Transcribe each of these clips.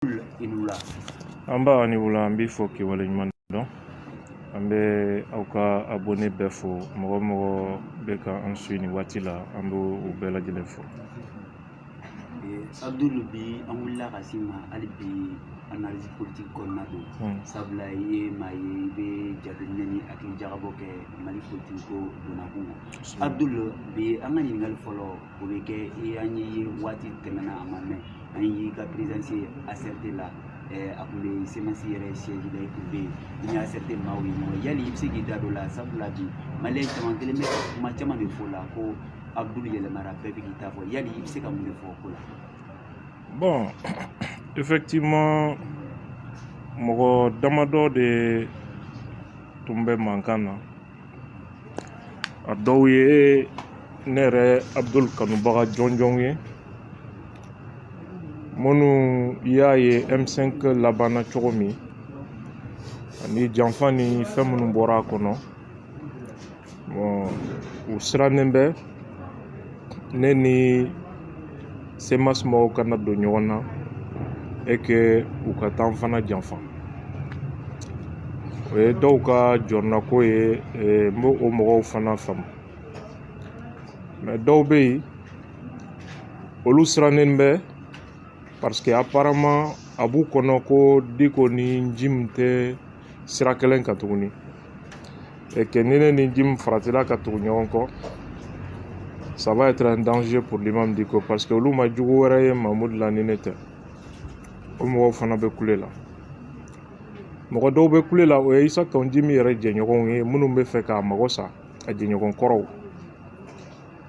inula amba ni wula an b'i fo k'i wale ɲuman dɔn an bɛ aw ka abonné bɛɛ fo mɔgɔ mɔgɔ bɛ ka an suit ni waati la an bɛ u bɛɛ lajɛlen fo. Abdul bi an wulila ka se ma hali bi analyse politique kɔnɔna don sabula i ye maa ye i bɛ jateminɛ ni hakili jagabɔ kɛ Mali politique ko donnakun na. Abdul bi an ka ɲininkali fɔlɔ o bɛ kɛ an ye waati tɛmɛna a ma mɛn an y'i ka présidence ACRT la a tun bɛ CEMAS yɛrɛ siège la i tun bɛ yen ni ACRT maaw ye ɲɔgɔn yali i bɛ se k'i da don la sabula bi Maliyɛn caman kelen bɛ ka kuma caman de fɔ la ko Abdul yɛlɛmara bɛɛ bɛ k'i ta fɔ yali i bɛ se ka mun de fɔ o ko la. Bon, effectivement, mɔgɔ damadɔ de tun bɛ mankan na a dɔw ye ne yɛrɛ Abdul kanubaga jɔnjɔnw ye minnu y'a ye M5 labanna cogo min ani janfa ni fɛn minnu bɔra a kɔnɔ u sirannen bɛ ne ni CEMAS mɔgɔw kana don ɲɔgɔn na et que u ka taa fana janfa o ye dɔw ka jɔrɔnako ye n b'o o mɔgɔw fana faamu mais dɔw bɛ yen olu sirannen bɛ parce que apparemment a b'u kɔnɔ ko Diko ni Jim tɛ sira kelen kan tuguni et que ni ne ni Jim faratila ka tugu ɲɔgɔn kɔ ça va être un danger pour l'imam Diko parce que olu ma jugu wɛrɛ ye Mahmoud la ni ne tɛ o mɔgɔw fana bɛ kule la mɔgɔ dɔw bɛ kule la o ye Isa Kaunjimi yɛrɛ jɛɲɔgɔnw ye minnu bɛ fɛ k'a mago sa a jɛɲɔgɔn kɔrɔw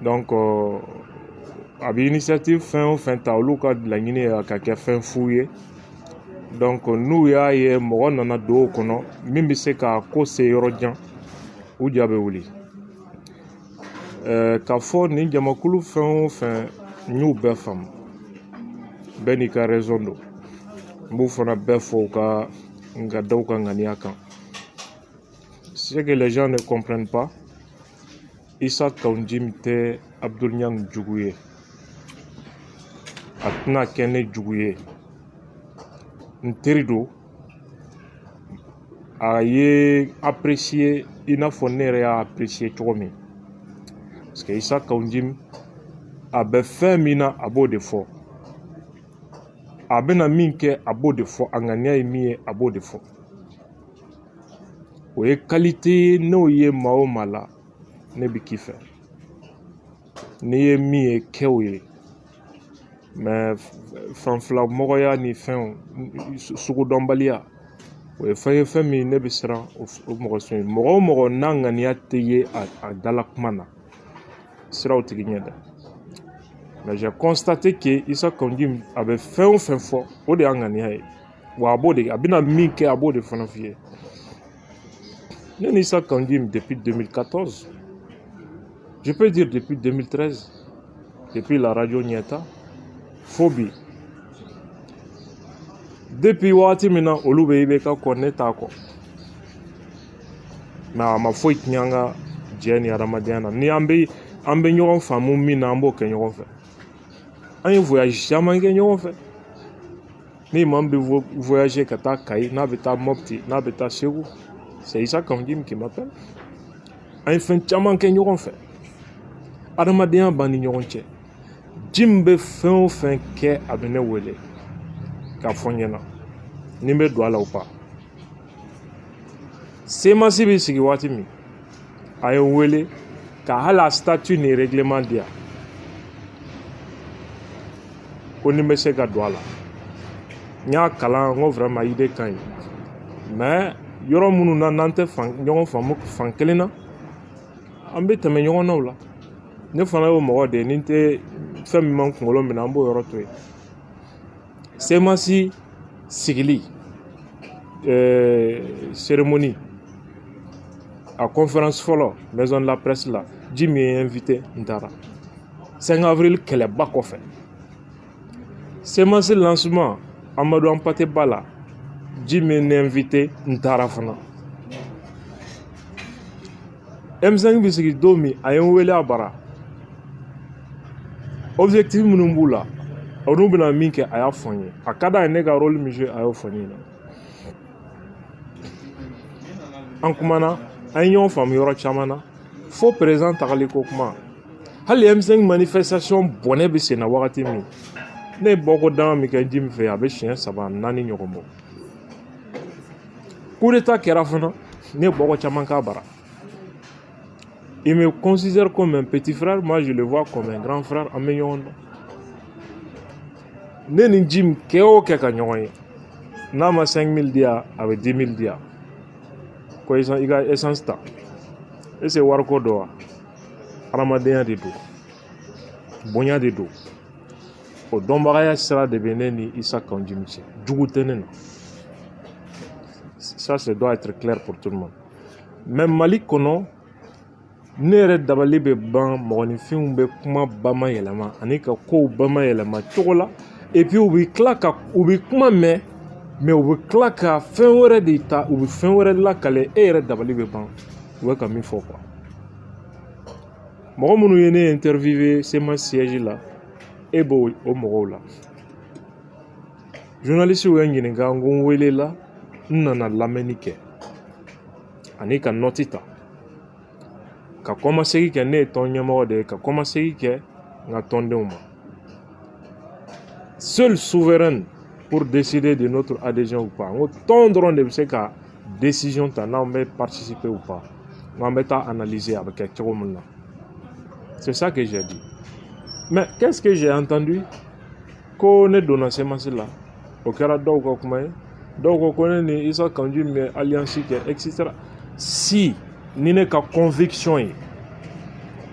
donc a bɛ initiative fɛn o fɛn ta olu ka laɲini ye ka kɛ fɛn fu ye donc n'u y'a ye mɔgɔ nana don o kɔnɔ min bɛ se ka ko se yɔrɔ jan u ja bɛ wuli k'a fɔ nin jamakulu fɛn o fɛn n y'u bɛɛ faamu bɛɛ n'i ka raison don n b'u fana bɛɛ fɔ u ka ngadaw ka ŋaniya kan ce que les gens ne comprennent pas Isa Kaunjimi tɛ Abdul Niang jugu ye a tɛna kɛ ne jugu ye n teri don a ye apprécié i n'a fɔ ne yɛrɛ y'a apprécié cogo min parce que Isa Kaunjimi a bɛ fɛn min na a b'o de fɔ a bɛna min kɛ a b'o de fɔ a ŋaniya ye min ye a b'o de fɔ o ye qualité ye n'o ye maa o maa la ne bɛ k'i fɛ n'i ye min ye kɛ o ye mais fanfilamɔgɔya ni fɛnw sugudɔnbaliya o ye fɛn ye fɛn min ne bɛ siran o mɔgɔ sɔn ye mɔgɔ o mɔgɔ n'a ŋaniya tɛ ye a dala kuma na siraw tigi ɲɛ dɛ mais j'ai constaté que Isa Kaunjimi a bɛ fɛn o fɛn fɔ o de y'a ŋaniya ye wa a b'o de a bɛna min kɛ a b'o de fana f'i ye ne ni Isa Kaunjimi depuis 2014 je peux dire depuis 2013 depuis la radio Ɲɛta fo bi depuis waati min na olu bɛ IBK kɔ ne t'a kɔ mais a ma foyi tiɲɛ an ka jɛ ni adamadenya na ni an bɛ ɲɔgɔn faamu min na an b'o kɛ ɲɔgɔn fɛ an ye voyage caman kɛ ɲɔgɔn fɛ ni maa min bɛ voyager ka taa Kayi n'a bɛ taa Mopti n'a bɛ taa Segu c'est Isa Kaunjimi qui m'appelle an ye fɛn caman kɛ ɲɔgɔn fɛ adamadenya b'an ni ɲɔgɔn cɛ Jim bɛ fɛn o fɛn kɛ a bɛ ne wele k'a fɔ n ɲɛna ni n bɛ don a la ou pas CEMAS bɛ sigi waati min a ye n wele ka hali a statut ni règlement di yan ko ni n bɛ se ka don a la n y'a kalan n ko vraiment idée ka ɲi mais yɔrɔ minnu na n'an tɛ ɲɔgɔn faamu fan kelen na an bɛ tɛmɛ ɲɔgɔn na o la ne fana y'o mɔgɔ de ye ni n tɛ fɛn min man kunkolo minɛ an b'o yɔrɔ to yen CEMAS sigili cérémonie a conférence fɔlɔ maison de la presse la Jim ye invité n taara 5 avril kɛlɛba kɔfɛ CEMAS lancement Amadou Hampâté Bâ Jim ye ne invité n taara fana M5 bɛ sigi don min a ye n wele a bara objectif minnu b'u la olu bɛna min kɛ a y'a fɔ n ye a ka d'a ye ne ka rôle min joué a y'o fɔ n ɲɛna an kumana an ye ɲɔgɔn faamu yɔrɔ caman na fo président tagali ko kuma hali M5 manifestation bɔnɛ bɛ sen na wagati min ne ye bɔko dama min kɛ Jim fɛ a bɛ siɲɛ 3 4 ɲɔgɔn bɔ coup d'état kɛra fana ne ye bɔko caman k'a bara. Il me considère comme un petit frère, moi je le vois comme un grand frère en me ɲɔgɔn dɔn. Ne ni Jim kɛ o kɛ ka ɲɔgɔn ye n'a ma 5000 di yan a bɛ 10 000 di yan ko i ka essence ta est-ce que wariko dɔ wa hadamadenya de don bonya de don o dɔnbagaya sira de bɛ ne ni Isa kan Jim cɛ jugu tɛ ne na ça ça doit être clair pour tout le monde mais Mali kɔnɔ ne yɛrɛ dabali bɛ ban mɔgɔninfinw bɛ kuma bamayɛlɛma ani ka kow bamayɛlɛma cogo la et puis u bɛ kuma mɛn mais u bɛ tila ka fɛn wɛrɛ de ta u bɛ fɛn wɛrɛ lakale e yɛrɛ dabali bɛ ban u bɛ ka min fɔ quoi mɔgɔ minnu ye ne interviewé Sema siège la e b'o o mɔgɔw la journaliste ye n ɲininka n ko n welela n nana lamɛnni kɛ ani ka nɔti ta ka kɔmasegi kɛ ne ye tɔn ɲɛmɔgɔ de ye ka kɔmasegi kɛ n ka tɔndenw ma seul souverain pour décider de notre adhésion ou pas n ko tɔn dɔrɔn de bɛ se ka décision ta n'anw bɛ participer ou pas n'an bɛ taa analyser a bɛ kɛ cogo min na c'est ça que j'ai dit mais qu'est-ce que j'ai entendu ko ne donna semence la o kɛra dɔw ka kuma ye dɔw ko ko ne ni Isa kan Jim bɛ alliance kɛ etc si ni ne ka conviction ye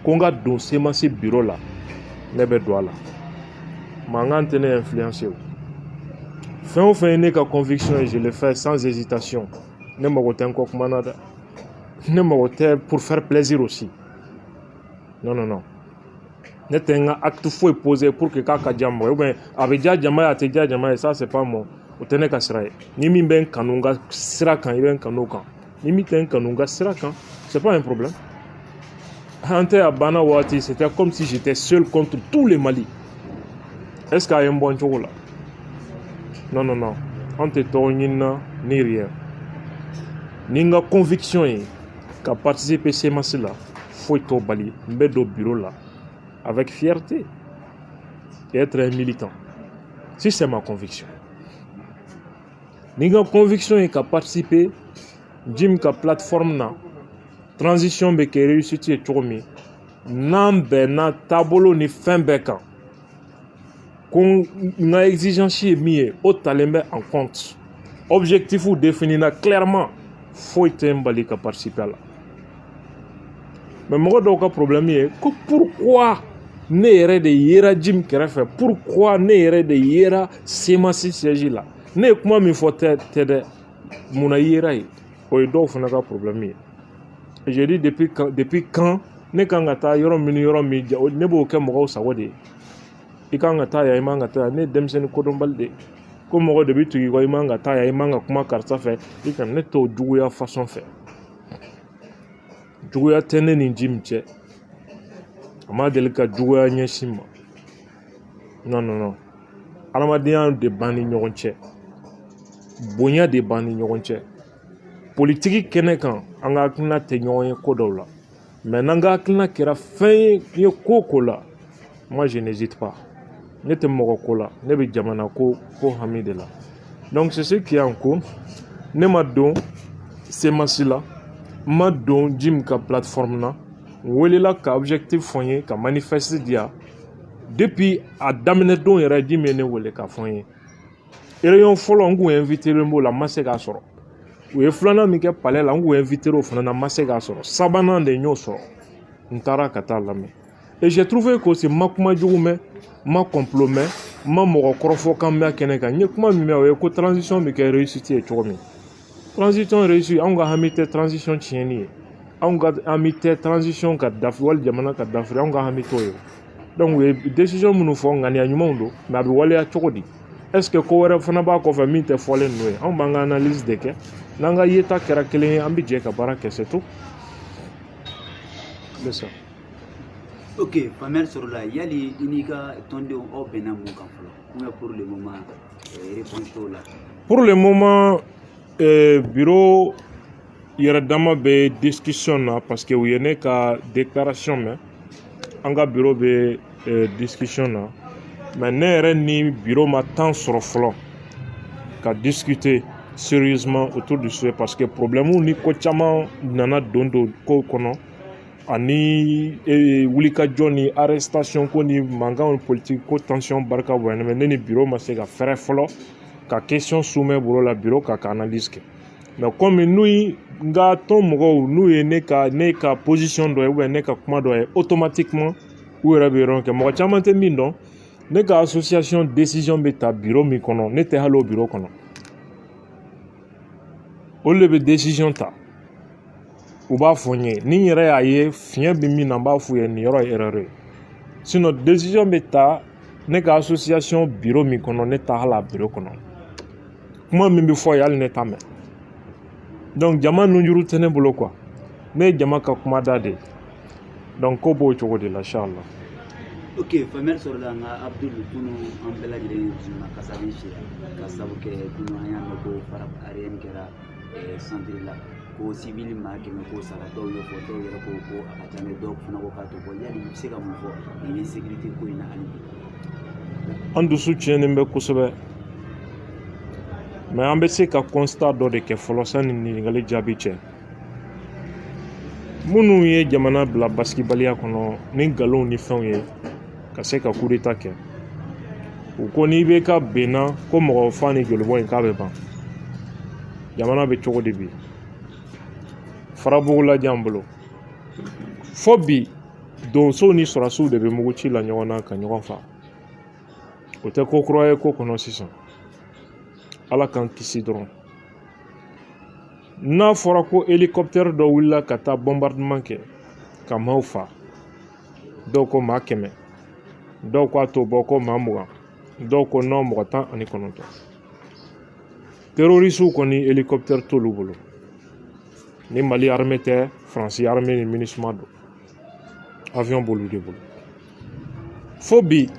ko n ka don semence bureau la ne bɛ don a la mankan tɛ ne influencer o fɛn o fɛn ye ne ka conviction ye je le fais sans hésitation ne mago tɛ n kɔ kuma na dɛ ne mago tɛ pour faire plaisir aussi non non non ne tɛ n ka acte foyi poser pour que k'a ka diya mɔgɔ ye ou bien a bɛ diya jama ye a tɛ diya jama ye ça c'est pas mon o tɛ ne ka sira ye ni min bɛ n kanu n ka sira kan i bɛ n kanu o kan ni min tɛ n kanu n ka sira kan c'est pas un problème an tɛ a banna waati c'était comme si j'étais seul contre tous les Mali est-ce que a ye n bɔ n cogo la non non non an tɛ tɔgɔ ɲini na ni rien ni n ka conviction ye ka participer semence la foyi t'o bali n bɛ don bureau la avec fierté et être un militant si c'est ma conviction ni n ka conviction ye ka participer Jim ka plateforme na transition bɛ kɛ réussite ye cogo min n'an bɛnna taabolo ni fɛn bɛɛ kan ko n ka exigence ye min ye o talen bɛ en compte objectifu définina clairement foyi tɛ n bali ka participer a la mais mɔgɔ dɔw ka problème ye ko pourquoi ne yɛrɛ de yera Jim kɛrɛfɛ pourquoi ne yɛrɛ de yera semence siège la ne ye kuma min fɔ tɛ dɛ mun na i yera ye o ye dɔw fana ka problème ye j'ai dit depuis quand ne kan ka taa yɔrɔ min ne b'o kɛ mɔgɔw sago de ye i kan ka taa yan i man ka taa yan ne ye denmisɛnnin kodɔnbali de ye ko mɔgɔ de bɛ tugu i kɔ i man ka taa yan i man ka kuma karisa fɛ i kana ne t'o juguya façon fɛ juguya tɛ ne ni Jim cɛ a ma deli ka juguya ɲɛsin ma non non non adamadenya de b'an ni ɲɔgɔn cɛ bonya de b'an ni ɲɔgɔn cɛ politiki kɛnɛ kan an ka hakilina tɛ ɲɔgɔn ye ko dɔw la mais n'an ka hakilina kɛra fɛn ye ko o ko la moi je n'hésite pas ne tɛ mɔgɔ ko la ne bɛ jamana ko hami de la donc c'est ce qui est en cours ne ma don semence la n ma don Jim ka plateforme na n welela ka objectif fɔ n ye ka manifeste di yan depuis a daminɛ don yɛrɛ Jim ye ne wele k'a fɔ n ye réunion fɔlɔ n kun invité len b'o la n ma se k'a sɔrɔ u ye filanan min kɛ palais la n kun invité o fana na n ma se k'a sɔrɔ sabanan de n y'o sɔrɔ n taara ka taa lamɛn et j'ai trouvé que c'est ma kuma jugu mɛn ma complot mɛn ma mɔgɔ kɔrɔfɔkan mɛn kɛnɛ kan n ye kuma min mɛn o ye ko transition bɛ kɛ réussite ye cogo min transition réussie anw ka hami tɛ transition tiɲɛni ye anw ka hami tɛ transition ka dafiri wali jamana ka dafiri anw ka hami t'o ye donc u ye décision minnu fɔ ŋaniya ɲumanw don mais a bɛ waleya cogo di est-ce que ko wɛrɛ fana b'a kɔfɛ min tɛ fɔlen ninnu ye anw b'an ka analyse de kɛ n'an ka yeta kɛra kelen ye an bɛ jɛ ka baara kɛ c'est tout c'est ça Ok, Famel Sorola, yali inika tonde o bena mun kan folo. Pour le moment réponse là. Pour le moment bureau yɛrɛ dama bɛ discussion na parce que u ye ne ka déclaration mɛn an ka bureau bɛ discussion na mais ne yɛrɛ ni bureau ma temps sɔrɔ fɔlɔ ka discuter sérieusement autour du sujet parce que problème ni ko caman nana don ko kɔnɔ ani wulikajɔ ni arrestation ko ni mankan politique ko tension barika bonyana mais ne ni bureau ma se ka fɛrɛ fɔlɔ ka question soumet bureau la bureau ka analyse kɛ mais comme nous nga ton mɔgɔw n'u ye ne ka position dɔ ye ou ne ka kuma dɔ ye automatiquement u yɛrɛ bɛ yɔrɔ kɛ mɔgɔ caman tɛ min dɔn ne ka association décision bɛ ta bureau min kɔnɔ ne tɛ hali o bureau kɔnɔ olu de bɛ décision ta u b'a fɔ n ye ni n yɛrɛ y'a ye fiɲɛ bɛ min na n b'a f'u ye nin yɔrɔ ye erreur ye sinon décision bɛ ta ne ka association bureau min kɔnɔ ne t'a hali a bureau kɔnɔ kuma min bɛ fɔ ye hali ne t'a mɛn donc jama nunjuru tɛ ne bolo quoi ne ye jama ka kuma da de donc ko b'o cogo de la inchallah. Ok, Famel Sorola nga Abdul kunu an bɛɛ lajɛlen zuna kasabi sera ka sabu kɛ kunu an y'a mɛn ko farab ariyɛn kɛra centre la ko civil maa kɛmɛ ko sara dɔw y'o fɔ dɔw yɛrɛ ko a ka ca dɔw fana ko k'a to bɔ yali i bɛ se ka mun fɔ nin sécurité ko in na hali bi. An dusu tiɲɛnen bɛ kosɛbɛ mais an bɛ se ka constat dɔ de kɛ fɔlɔ sanni ɲininkali jaabi cɛ minnu ye jamana bila basigibaliya kɔnɔ ni nkalonw ni fɛnw ye ka se ka coup d'état kɛ u ko n'i bɛ ka benna ko mɔgɔ fa ni jolibɔ in k'a bɛ ban jamana bɛ cogo di bi farabugu lajɛ an bolo fo bi donsow ni sɔrɔsiw de bɛ muguci la ɲɔgɔn na ka ɲɔgɔn fa o tɛ ko kura ye ko kɔnɔ sisan ala k'an kisi dɔrɔn n'a fɔra ko hélicoptère dɔ wulila ka taa bombardement kɛ ka maaw fa dɔw ko maa 100 dɔw ko a to bɔ ko maa 20 dɔw ko non mɔgɔ 19 terroristes kɔni hélicoptère t'olu bolo ni Mali armée tɛ France armée ni MINUSMA don avion b'olu de bolo fo bi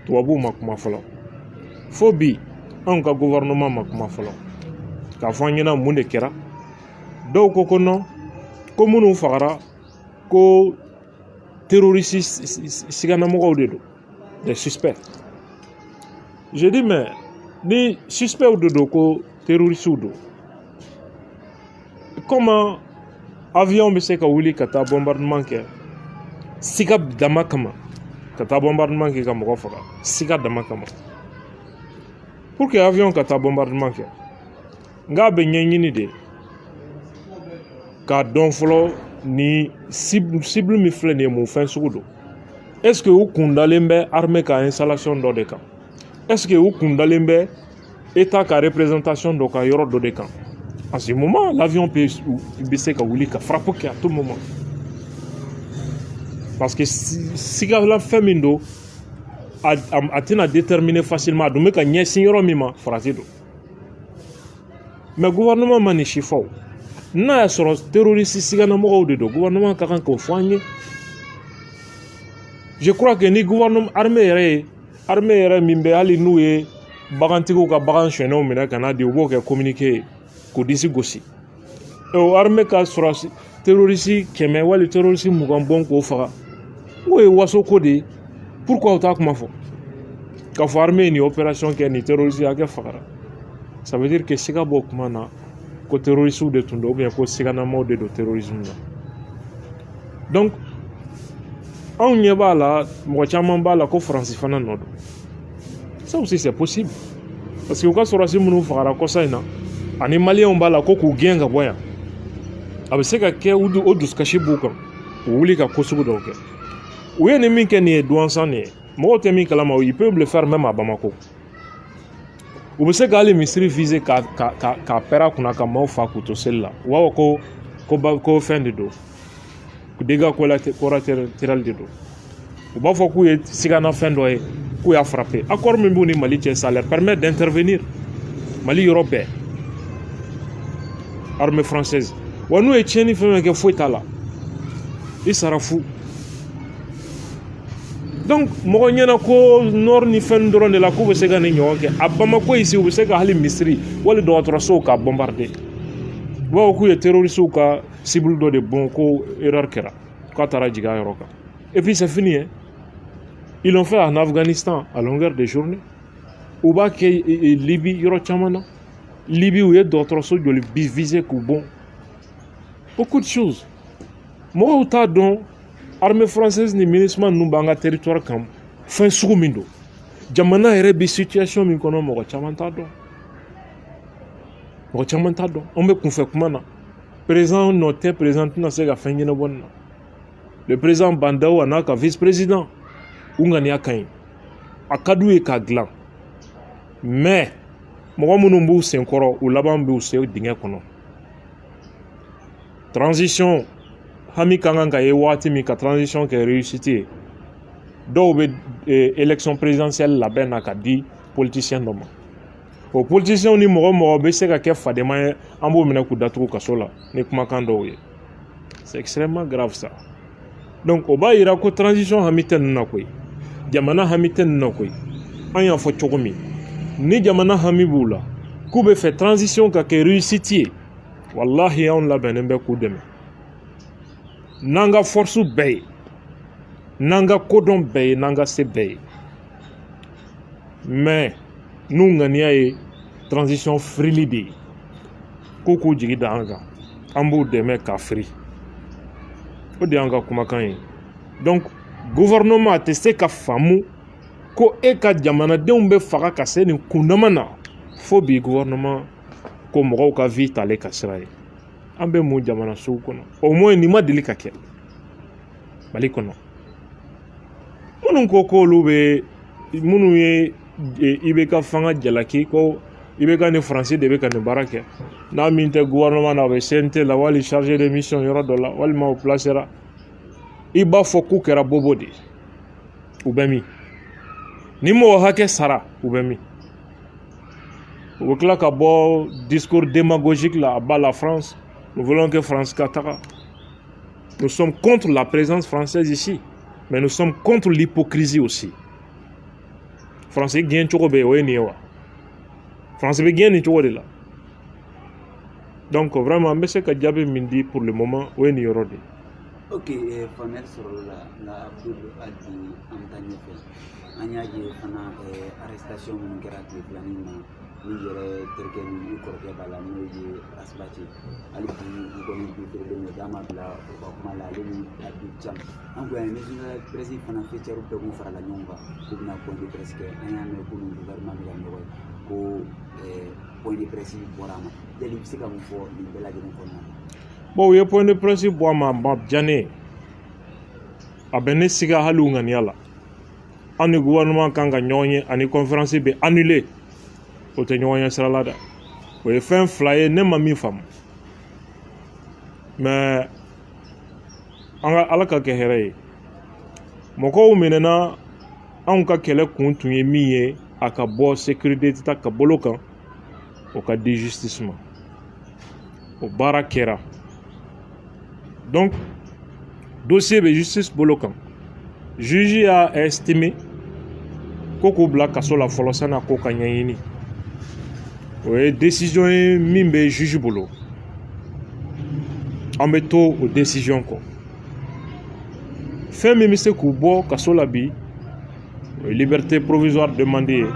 tubabuw ma kuma fɔlɔ fo bi anw ka gouvernement ma kuma fɔlɔ k'a fɔ an ɲɛna mun de kɛra dɔw ko ko non ko minnu fagara ko terroriste siganamɔgɔw de don des suspects je dis mais ni suspects de don ko terroristes don comment avion bɛ se ka wuli ka taa bombardement kɛ siga dama kama ka taa bombardement kɛ ka mɔgɔ faga siga dama kama pour que avion ka taa bombardement kɛ nka bɛ ɲɛɲini de k'a dɔn fɔlɔ ni cible min filɛ nin ye mun fɛn sugu don est ce que u kun dalen bɛ armée ka installation dɔ de kan est ce que u kun dalen bɛ état ka représentation dɔ ka yɔrɔ dɔ de kan en ce moment l'avion bɛ se ka wuli ka frappe kɛ à tout moment parce que sigala fɛn min don a tɛna déterminer facilement a dun bɛ ka ɲɛsin yɔrɔ min ma farati don mais gouvernement ma nin si fɔ n'a y'a sɔrɔ terroriste siganamɔgɔw de don gouvernement ka kan k'o fɔ an ye je crois que ni gouvernement armée yɛrɛ min bɛ hali n'u ye bagantigiw ka bagan sonyɛnɛw minɛ ka n'a di u b'o kɛ communiqué ye k'o disi gosi o armée ka sɔrɔ terroriste 100 wali terroriste 20 bɔn k'o faga o ye wasoko de ye pourquoi o t'a kuma fɔ k'a fɔ armée ye nin opération kɛ nin terroriste hakɛ fagara ça veut dire que siga bɔ kuma na ko terroriste de tun don ou bien ko siganamaw de don terrorisme na donc anw ɲɛ b'a la mɔgɔ caman b'a la ko faransi fana nɔ don ça aussi c'est possible parce que u ka sɔrɔsi minnu fagara kɔsa in na ani maliyɛnw b'a la ko k'u gɛn ka bɔ yan a bɛ se ka kɛ o dusukasi b'u kan u wuli ka ko sugu dɔw kɛ u ye nin min kɛ nin ye douansan nin ye mɔgɔw tɛ min kalama ils peuvent le faire même à Bamako u bɛ se ka hali misiri viser ka pɛrɛ a kunna ka maaw fa k'u to seli la u b'a fɔ ko fɛn de don dégâts collatéraux de don u b'a fɔ k'u ye sigana fɛn dɔ ye k'u y'a frappé accord min b'u ni Mali cɛ ça leur permet d'intervenir Mali yɔrɔ bɛɛ armée française wa n'u ye tiɲɛni fɛn fɛn kɛ foyi t'a la i sara fu Donc mɔgɔ ɲɛna ko nord ni fɛn dɔrɔn de la k'u bɛ se ka nin ɲɔgɔn kɛ a Bamako ici u bɛ se ka hali misiri wali dɔgɔtɔrɔsow ka bombarder u b'a fɔ k'u ye terroristes ka cible dɔ de bon ko erreur kɛra k'a taara jigin a yɔrɔ kan et puis c'est fini hein. Ils l'ont fait en Afghanistan à longueur de journée u b'a kɛ Libye yɔrɔ caman na Libye u ye dɔgɔtɔrɔso joli visé k'u bon beaucoup de choses mɔgɔw t'a dɔn armée française ni MINUSMA ninnu b'an ka territoire kan fɛn sugu min don jamana yɛrɛ bi situation min kɔnɔ mɔgɔ caman t'a dɔn an bɛ kunfɛ kuma na président nɔ tɛ président tɛna se ka fɛn ɲɛnabɔ nin na le président Bandao a n'a ka vice président u ŋaniya ka ɲi a ka d'u ye k'a dilan mais mɔgɔ minnu b'u senkɔrɔ u laban b'u se dingɛ kɔnɔ transition hami kan kan ka ye waati min ka transition kɛ réussite ye dɔw bɛ élection présidentielle labɛn na ka di politicien dɔ ma o politicien ni mɔgɔ bɛ se ka kɛ fadema ye an b'o minɛ k'u datugu kaso la ni kumakan dɔw ye c'est extrêmement grave ça donc o b'a yira ko transition hami tɛ ninnu na koyi jamana hami tɛ ninnu na koyi an y'a fɔ cogo min ni jamana hami b'u la k'u bɛ fɛ transition ka kɛ réussite ye wallahi anw labɛnnen bɛ k'u dɛmɛ n'an ka force bɛɛ ye n'an ka kodɔn bɛɛ ye n'an ka se bɛɛ ye mais n'u ŋaniya ye transition firili de ye ko k'u jigi da an kan an b'u dɛmɛ k'a firi o de y'an ka kumakan ye donc gouvernement tɛ se ka faamu ko e ka jamanadenw bɛ faga ka se nin kundama na fo bi gouvernement ko mɔgɔw ka vie tale ka sira ye an bɛ mun jamana sugu kɔnɔ au moins nin ma deli ka kɛ Mali kɔnɔ minnu ko k'olu bɛ minnu ye IBK fanga jalaki ko IBK ni Faransi de bɛ ka nin baara kɛ n'a min tɛ gouvernement na o bɛ CNT la wali chargé de mission yɔrɔ dɔ la walima o placera i b'a fɔ k'u kɛra bobo de u bɛ min ni mɔgɔ hakɛ sara u bɛ min u bɛ tila ka bɔ discours démagogique la à bas la France. Nous voulons que France Katara. Nous sommes contre la présence française ici, mais nous sommes contre l'hypocrisie aussi. Français gagne toujours be oeniwa. Français be gagne toujours de là. Donc vraiment, monsieur Kadjabe Mindi pour le moment oeni yorode. Ok, Famel sur la Abdul Adi Antanye Anya je fana arrestation mun kɛra tile filanin na ni yɛrɛ terikɛ ni i kɔrɔkɛ b'a la n'o ye Asibati hali bi u kɔni bifilen don d'a ma bila u ka kuma la ale ni Abdul Jam an ko yan ni journal presse fana feature bɛɛ kun farala ɲɔgɔn kan k'u bɛna point de presse kɛ an y'a mɛn ko nin gouvernement bɛ ka ɲɔgɔn ye ko point de presse bɔra a ma yali i bɛ se ka mun fɔ nin bɛɛ lajɛlen kɔnɔna na. Bon u ye point de presse bɔ a ma diya ne ye a bɛ ne siga hali u ŋaniya la. An ni gouvernement kan ka ɲɔgɔn ye ani conférence bɛ annulé o tɛ ɲɔgɔn ye sira la dɛ o ye fɛn fila ye ne ma min faamu mais an ka ala ka kɛ hɛrɛ ye mɔgɔw minɛna anw ka kɛlɛ kun tun ye min ye a ka bɔ sécurité ta ka bolo kan o ka di justice ma o baara kɛra donc dossier bɛ justice bolo kan juge y'a estimé ko k'u bila kaso la fɔlɔ san'a ko ka ɲɛɲini o ye décision ye min bɛ juge bolo an bɛ to o décision kɔ fɛn min bɛ se k'u bɔ kaso la bi o ye liberté provisoire demandée ye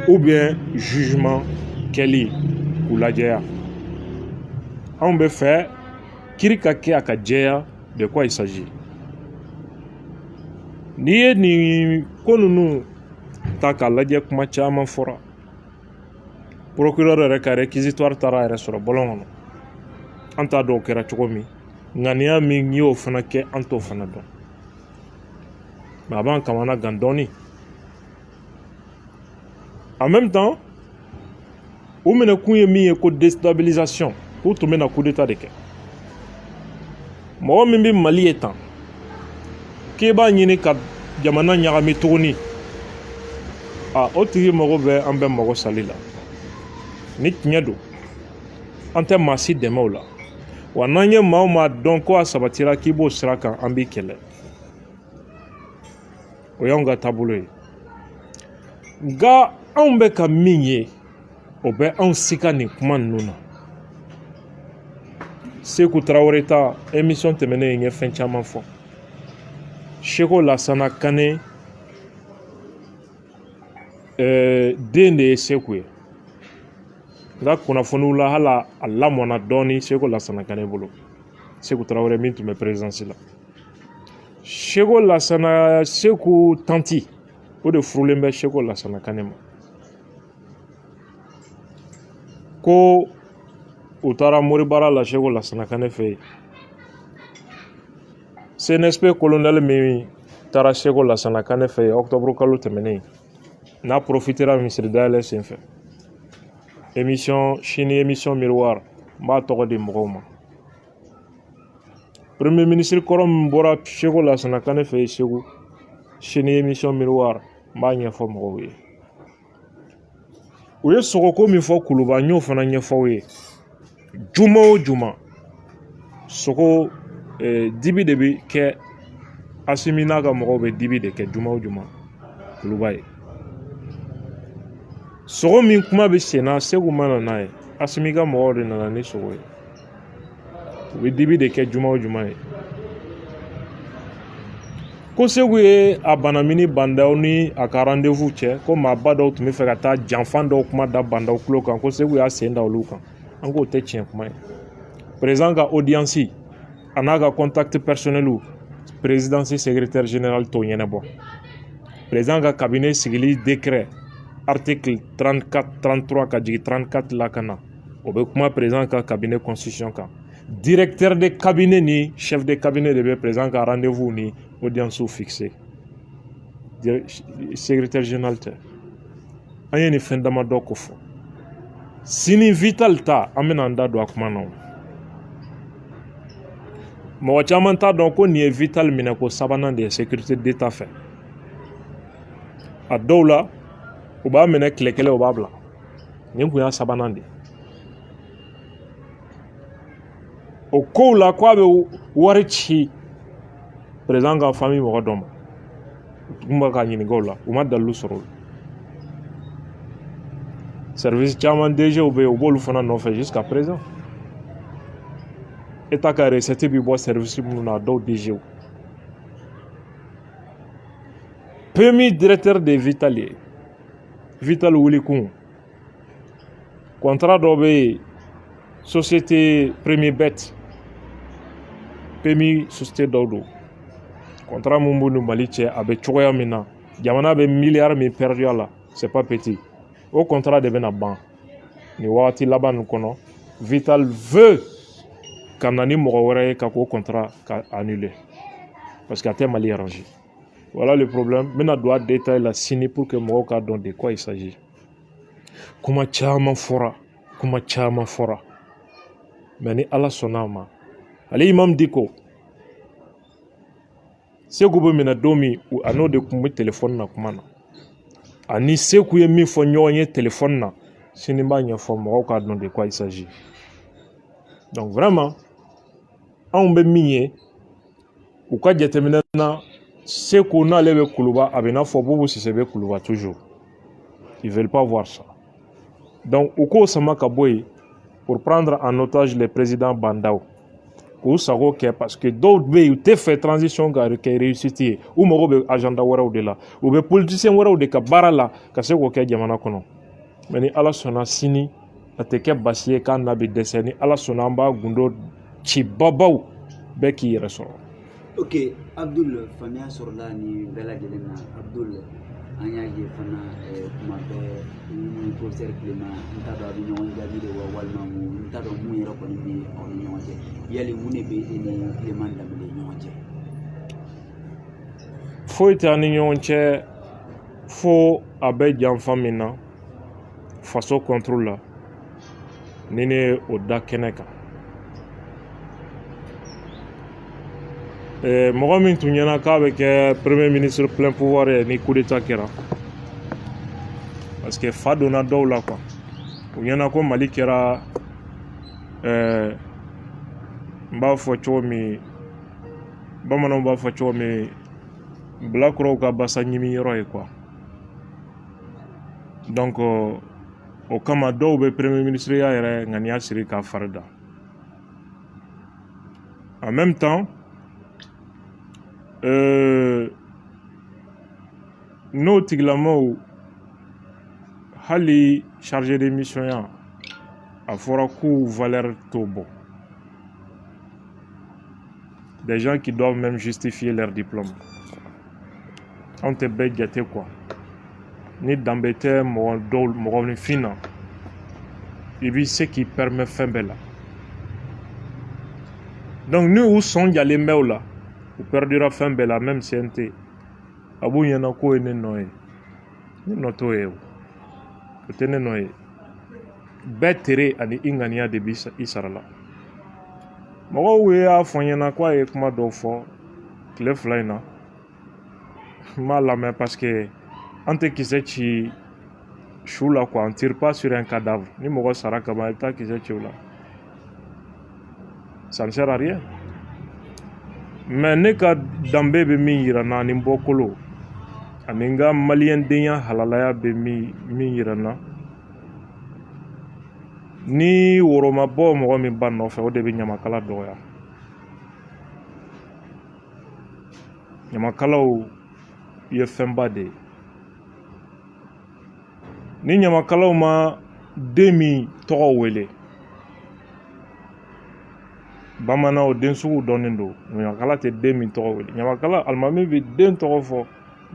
ou bien jugement kɛli k'u lajɛya anw bɛ fɛ kiiri ka kɛ a ka jɛya de quoi il s'agit. N'i ye nin ko ninnu ta k'a lajɛ kuma caman fɔra procureur yɛrɛ ka réquisitoire taara a yɛrɛ sɔrɔ bɔlɔn kɔnɔ an t'a dɔn o kɛra cogo min ŋaniya min y'o fana kɛ an t'o fana dɔn mais a b'an kamana gan dɔɔni en même temps u minɛkun ye min ye ko déstabilisation k'u tun bɛna coup d'état de kɛ mɔgɔ min bɛ Mali ye tan k'i b'a ɲini ka jamana ɲagami tuguni o tigi mago bɛ an bɛɛ mago sali la ni tiɲɛ don an tɛ maa si dɛmɛ o la wa n'an ye maa o maa dɔn ko a sabatira k'i b'o sira kan an b'i kɛlɛ o y'anw ka taabolo ye nka anw bɛ ka min ye o bɛ anw sika nin kuma ninnu na Seku Tarawele ta émission tɛmɛnen n ye fɛn caman fɔ Seko Lasana Kane den de ye Seku ye nka kunnafoniw la hala a lamɔna dɔɔni Seko Lasana Kane bolo Seku Tarawele min tun bɛ présidence la Seko Lasana Seku tanti o de furulen bɛ Seko Lasana Kane ma ko u taara moribara la Seko Lasana Kane fɛ yen CNSP colonel min taara Seko Lasana Kane fɛ yen octobre kalo tɛmɛnen n'a profitera misiri dayɛlɛ senfɛ sini émission miroir n b'a tɔgɔ di mɔgɔw ma premier ministre kɔrɔ min bɔra Seko Lasana Kane fɛ yen Segu sini émission miroir n b'a ɲɛfɔ mɔgɔw ye u ye sɔgɔko min fɔ Kuluba n y'o fana ɲɛfɔw ye juma o juma sogo dibi de bɛ kɛ Asimi n'a ka mɔgɔw bɛ dibi de kɛ juma o juma Kuluba ye sogo min kuma bɛ senna Segu ma na n'a ye Asimi ka mɔgɔw de nana ni sogo ye u bɛ dibi de kɛ juma o juma ye ko Segu ye a banamini bandaw ni a ka rendez-vous cɛ ko maaba dɔw tun bɛ fɛ ka taa janfan dɔw kuma da bandaw tulo kan ko Segu y'a sen da olu kan an k'o tɛ tiɲɛ kuma ye président ka audience a n'a ka contact personnel présidence secrétaire général t'o ɲɛnabɔ président ka cabinet sigili décret article 34 33 ka jigin 34 la ka na o bɛ kuma président ka cabinet constitution kan directeur de cabinet ni chef de cabinet de bɛ président ka rendez-vous ni audience fixé secrétaire général tɛ an ye nin fɛn damadɔ ko fɔ sini vital ta an bɛna an da don a kuma na mɔgɔ caman t'a dɔn ko nin ye vital minɛ ko sabanan de ye sécurité d'état fɛ a dɔw la u b'a minɛ tile kelen u b'a bila nin kun y'a sabanan de ye o kow la ko a bɛ wari ci président ka famille mɔgɔ dɔ ma u tun bɛ ka ɲininka o la u ma dalilu sɔrɔ o la service caman DG bɛ yen u b'olu fana nɔfɛ jusqu'à présent État ka recette bi bɔ service minnu na a dɔw DG premier directeur de Vital ye Vital wulikun contrat dɔ bɛ yen société Premier Bet PMI société dɔw don contrat mun b'u ni Mali cɛ a bɛ cogoya min na jamana bɛ miliyari min perdu a la c'est pas petit o contrat de bɛna ban nin wagati laban nin kɔnɔ Vital veut ka na ni mɔgɔ wɛrɛ ye ka k'o contrat ka annuler parce que a tɛ Mali arranger voilà le problème n bɛna don a détail la sini pour que mɔgɔw k'a dɔn de quoi il s'agit kuma caman fɔra mais ni Ala sɔnna a ma ale Imam Diko Seku bɛ minɛ don min a n'o de tun bɛ téléphone na kuma na ani Seku ye min fɔ ɲɔgɔn ye téléphone na sini n b'a ɲɛfɔ mɔgɔw k'a dɔn de quoi il s'agit donc vraiment anw bɛ min ye u ka jateminɛ na Seku n'ale bɛ Kuluba a bɛ n'a fɔ Bobo Sise bɛ Kuluba toujours ils veulent pas voir ça donc u k'o sama ka bɔ yen pour prendre en otage les présidents bandaw k'u sago kɛ parce que dɔw bɛ yen u tɛ fɛ transition ka kɛ réussite ye u mago bɛ agenda wɛrɛw de la u bɛ politicien wɛrɛw de ka baara la ka se k'o kɛ jamana kɔnɔ mais ni Ala sɔnna sini a tɛ kɛ basi ye k'a na bɛ dɛsɛ ni Ala sɔnna an b'a gundo ci babaw bɛɛ k'i yɛrɛ sɔrɔ. Ok Abdul faamuya sɔrɔla ni bɛɛ lajɛlen na Abdul an y'a ye fana kuma bɛɛ ni professeur Clément n t'a dɔn a bɛ ɲɔgɔn jaabi de wa walima mun n t'a dɔn mun yɛrɛ kɔni bɛ aw ni ɲɔgɔn cɛ yali mun de bɛ e ni Clément Danbele ni ɲɔgɔn cɛ. Foyi tɛ an ni ɲɔgɔn cɛ fo a bɛ janfa min na faso contrôle la ni ne o da kɛnɛ kan. Mɔgɔ min tun ɲɛna k'a bɛ kɛ premier ministre plein pouvoir ye ni coup d'état kɛra parce que fa donna dɔw la quoi u ɲɛna ko Mali kɛra n b'a fɔ cogo min bamananw b'a fɔ cogo min bilakuraw ka basa ɲimi yɔrɔ ye quoi. Donc o kama dɔw bɛ premier ministre ya yɛrɛ ŋaniya siri ka fari da. En même temps n'o tigilamɔgɔw hali chargé de mission ya a fɔra k'u valeur t'o bɔ. Des gens qui doivent même justifier leur diplôme. On te bɛɛ jate quoi. Ni danbe tɛ mɔgɔninfin na i bɛ se k'i permet fɛn bɛɛ la. Donc ni u sɔn jalen bɛ o la u perdira fɛn bɛɛ la même CNT a b'u ɲɛna k'o ye ne nɔ ye. Ne nɔ t'o ye o. O tɛ ne nɔ ye. Bɛɛ tere ani i ŋaniya de bɛ i sara la. Mɔgɔw y'a fɔ n ɲɛna k'a ye kuma dɔw fɔ tile 2 in na. N m'a lamɛn parce que an tɛ kisɛ ci su la quoi. On tire pas sur un cadavre. Ni mɔgɔ sara kaban i bɛ taa kisɛ ci o la. Ça ne sert à rien. Mais ne ka danbe bɛ min yira n na ani n bɔkolo ani n ka maliyɛndenya halalaya bɛ min yira n na. Ni woro ma bɔ mɔgɔ min ba nɔfɛ o de bɛ ɲamakala dɔgɔya. Ɲamakalaw ye fɛnba de ye. Ni ɲamakalaw ma den min tɔgɔ wele bamananw den sugu dɔnnen don. Ɲamakala tɛ den min tɔgɔ wele. Ɲamakala alimami bɛ den tɔgɔ fɔ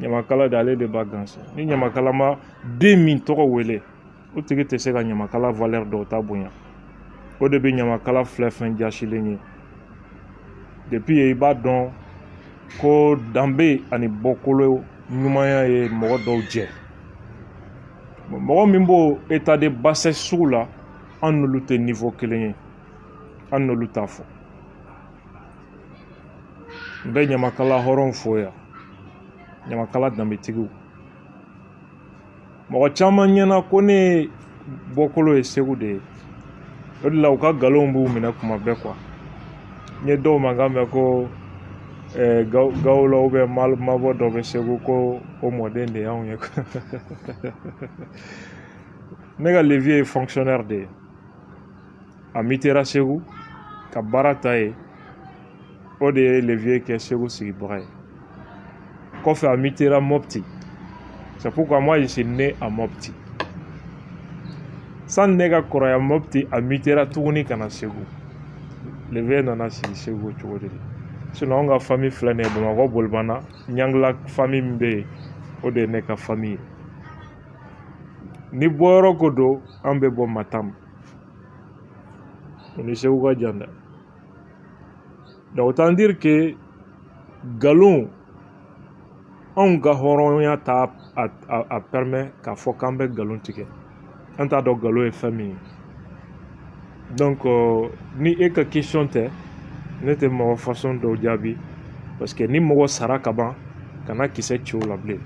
ɲamakala de ale de b'a gansan. Ni ɲamakala ma den min tɔgɔ wele o tigi tɛ se ka ɲamakala valeur dɔw ta bonya. O de bɛ ɲamakala filɛ fɛn jasilen ye. Depuis yen i b'a dɔn ko danbe ani bɔkolo ɲumanya ye mɔgɔ dɔw jɛ. Mɔgɔ min b'o état de bassesse sugu la an n'olu tɛ niveau kelen ye. An n'olu t'a fɔ. N bɛ ɲamakala hɔrɔnw fo yan. Ɲamakala danbetigiw. Mɔgɔ caman ɲɛna ko ne bɔkolo ye Segu de ye. O de la u ka nkalonw b'u minɛ kuma bɛɛ quoi. N ye dɔw mankan mɛn ko Gawula ou bien mabɔ dɔ bɛ Segu ko o mɔden de y'anw ye. Ne ka levier ye fonctionnaire de ye. A mitera Segu ka baara ta ye o de ye levier kɛ Segu sigibaga ye. Kɔfɛ a mitera Mopti. C'est pourquoi moi je suis né à Mopti. San ne ka kɔrɔya Mopti a mitera tuguni ka na Segu. Levier nana sigi Segu cogo de. Sinon an ka famille filɛ nin ye Bamakɔ Bolibana Ɲangila famille min bɛ yen o de ye ne ka famille ye. Ni bɔyɔrɔ ko don an bɛ bɔ Matam. O ni Segu ka jan dɛ. Donc autant dire que nkalon anw ka hɔrɔnya t'a a permet k'a fɔ k'an bɛ nkalon tigɛ. An t'a dɔn nkalon ye fɛn min ye. Donc ni e ka question tɛ ne tɛ mɔgɔ façon dɔw jaabi parce que ni mɔgɔ sara ka ban kana kisɛ ci o la bilen.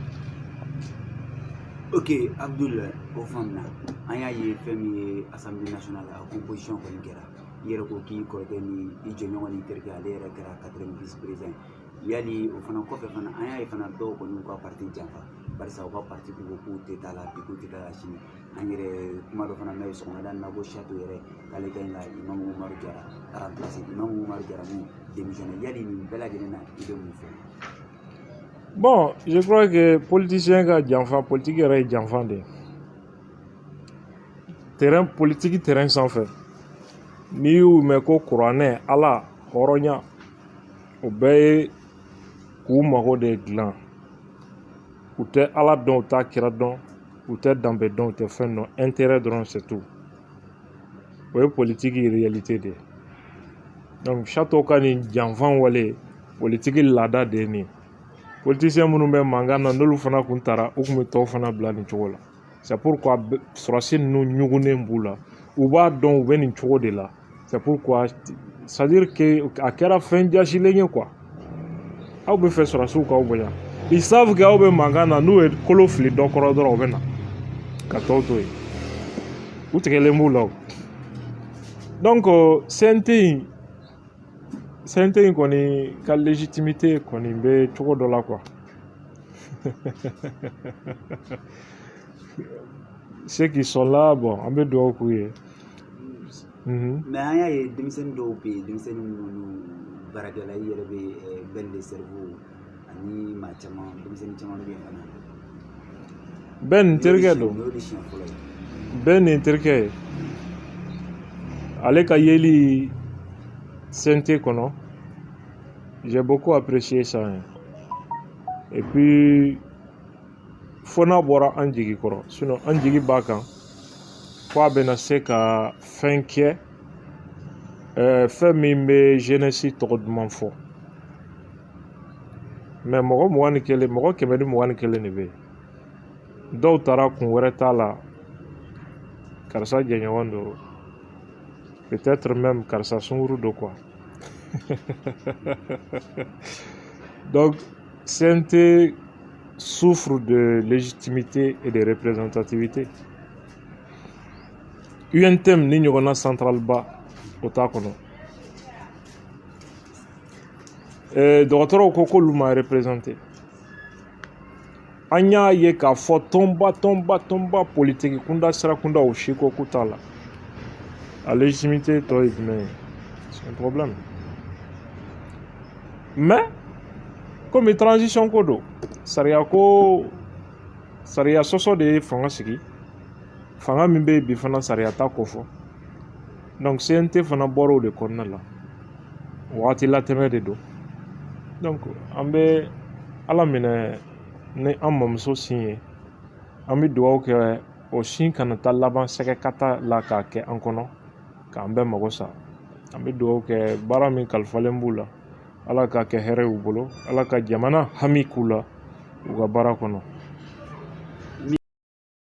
Ok Abdul o faamuya an y'a ye fɛn min ye Assemblée nationale a composition kɔni kɛra i yɛrɛ ko k'i kɔrɔkɛ ni i jɛɲɔgɔn ni terikɛ ale yɛrɛ kɛra 4e vice président yali o fana kɔfɛ fana an y'a ye fana dɔw kɔni y'u ka parti janfa barisa u ka parti ko k'u tɛ taa la bi k'u tɛ taa la sini an yɛrɛ kuma dɔ fana mɛn sɔgɔmada in na ko Château yɛrɛ k'ale ka ɲi ka Imam Umaru Jara remplacer Imam Umaru Jara min démissionné yali nin bɛɛ lajɛlen na i bɛ mun fɔ? Bon, je crois que politicien ka janfa politique yɛrɛ ye janfa de ye. Terrain politique terrain sanfɛ n'i y'u mɛn ko kuranɛ Ala hɔrɔnya o bɛɛ ye k'u mago de dilan. U tɛ Ala dɔn u t'a kira dɔn u tɛ danbe dɔn u tɛ fɛn dɔn intérêt dɔrɔn c'est tout. O ye politique réalité de ye. Donc Château ka nin janfan wale politique laada de ye nin ye. Politicien minnu bɛ mankan na n'olu fana kun taara u kun bɛ tɔw fana bila nin cogo la. C'est pourquoi sɔrɔsi ninnu ɲugunnen b'u la u b'a dɔn u bɛ nin cogo de la. C'est pourquoi c'est à dire que a kɛra fɛn jasilen ye quoi. Aw bɛ fɛ sɔrɔsiw k'aw bonya. Ils savent que aw bɛ mankan na n'u ye kolo fili dɔ kɔrɔ dɔrɔn u bɛ na ka tɔw to yen. U tigɛlen b'u la o. Donc CNT in kɔni ka légitimité kɔni bɛ cogo dɔ la quoi. Ceux qui sont là, bon, on peut doit couiller. Mais il y a des démissionnaires d'OP, démissionnaires de Barakela, il y a des belles cerveaux, ani machamans, démissionnaires de bien. Ben Tergado. Ben Interke. Avec Ayeli Sente Kono, j'ai beaucoup apprécié ça. Hein. Et puis, Fona Bora Anjigi Koro. Sinon, Anjigi Bakan, Kwa Benase ka Fenke, Femimbe Genesi Torodman Fo. Mais Moro Mouani Kele, Moro Kemedi Mouani Kele Nebe. Dɔw taara kun wɛrɛ t'a la karisa jɛɲɔgɔn do peut-être même karisa sunguru do quoi donc CNT souffre de légitimité et de représentativité. UNTM ni ɲɔgɔnna central ba o t'a kɔnɔ dɔgɔtɔrɔw ko k'olu ma représenté. An y'a ye k'a fɔ tɔnba politique kunda sira kunda o si ko k'u t'a la. A légitimité tɔ ye jumɛn ye? C'est un problème. Mais comme transition ko don sariya sɔsɔ de ye fanga sigi fanga min bɛ yen bi fana sariya ta ko fɔ donc CNT fana bɔra o de kɔnɔna la wagati latɛmɛ de don donc an bɛ ala minɛ ni an mamuso sin ye an bɛ dugawu kɛ o sin kana taa laban sɛgɛkata la k'a kɛ an kɔnɔ k'an bɛɛ mago sa an bɛ dugawu kɛ baara min kalifalen b'u la ala k'a kɛ hɛrɛ y'u bolo ala ka jamana hami k'u la u ka baara kɔnɔ